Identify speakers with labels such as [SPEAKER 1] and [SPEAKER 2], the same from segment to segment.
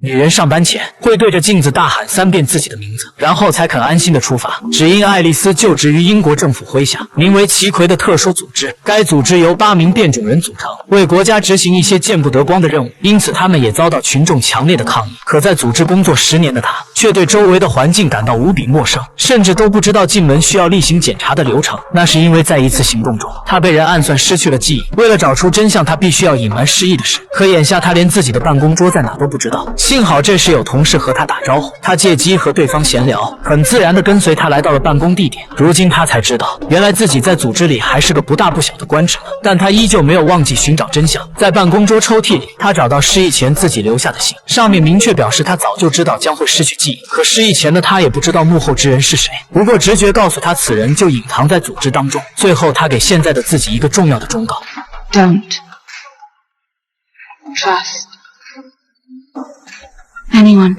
[SPEAKER 1] 女人上班前会对着镜子大喊3遍自己的名字，然后才肯安心的出发。只因爱丽丝就职于英国政府麾下名为奇魁的特殊组织，该组织由8名变种人组成，为国家执行一些见不得光的任务，因此他们也遭到群众强烈的抗议。可在组织工作10年的他，却对周围的环境感到无比陌生，甚至都不知道进门需要例行检查的流程。那是因为在一次行动中，他被人暗算失去了记忆。为了找出真相，他必须要隐瞒失忆的事。可眼下他连自己的办公桌在哪都不知道。幸好这时有同事和他打招呼，他借机和对方闲聊，很自然地跟随他来到了办公地点。如今他才知道，原来自己在组织里还是个不大不小的官职呢。但他依旧没有忘记寻找真相。在办公桌抽屉里，他找到失忆前自己留下的信，上面明确表示他早就知道将会失去记忆。可失忆前的他也不知道幕后之人是谁，不过直觉告诉他此人就隐藏在组织当中。最后他给现在的自己一个重要的忠告：
[SPEAKER 2] Don't trust anyone。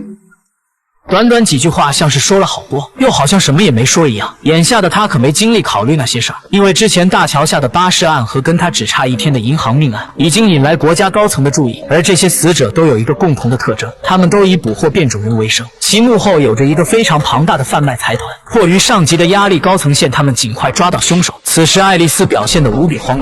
[SPEAKER 1] 短短几句话像是说了好多，又好像什么也没说一样。眼下的他可没精力考虑那些事儿，因为之前大桥下的巴士案和跟他只差1天的银行命案已经引来国家高层的注意，而这些死者都有一个共同的特征，他们都以捕获变种人为生，其幕后有着一个非常庞大的贩卖财团。迫于上级的压力，高层限他们尽快抓到凶手。此时爱丽丝表现得无比慌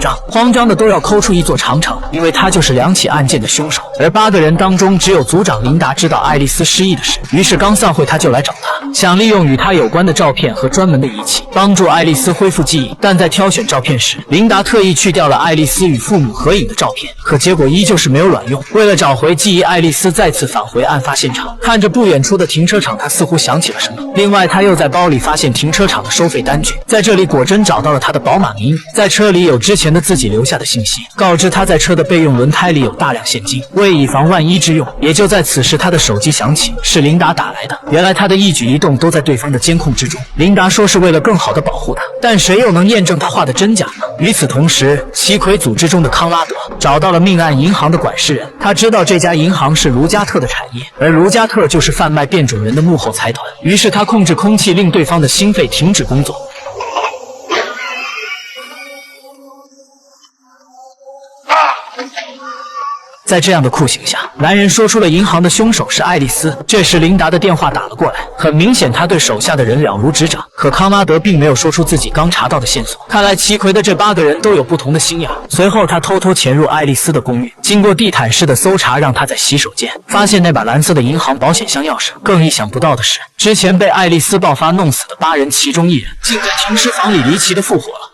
[SPEAKER 1] 张的都要抠出一座长城，因为她就是2起案件的凶手。而8个人当中，只有组长琳达知道爱丽丝失忆的事，于是刚散会他就来找她，想利用与她有关的照片和专门的仪器帮助爱丽丝恢复记忆。但在挑选照片时，琳达特意去掉了爱丽丝与父母合影的照片，可结果依旧是没有卵用。为了找回记忆，爱丽丝再次返回案发现场，看着不远处的停车场，她似乎想起了什么。另外她又在包里发现停车场的收费单据，在这里果真找到了她的宝马名义，在车里有之前的自己留下的信息，告知她在车的备用轮胎里有大量现金，为以防万一之用。也就在此时，她的手机响起，是琳达打来的。原来她的一举一动都在对方的监控之中。琳达说是为了更好的保护她，但谁又能验证她话的真假呢？与此同时，奇魁组织中的康拉德找到了命案银行的管事人，他知道这家银行是卢加特的产业，而卢加特就是贩卖变种人的幕后财团。于是他控制空气，令对方的心肺停止工作。在这样的酷刑下，男人说出了银行的凶手是爱丽丝。这时琳达的电话打了过来，很明显他对手下的人了如指掌，可康拉德并没有说出自己刚查到的线索。看来奇魁的这8个人都有不同的心眼。随后他偷偷潜入爱丽丝的公寓，经过地毯式的搜查，让他在洗手间发现那把蓝色的银行保险箱钥匙。更意想不到的是，之前被爱丽丝爆发弄死的8人其中1人竟在停尸房里离奇的复活了。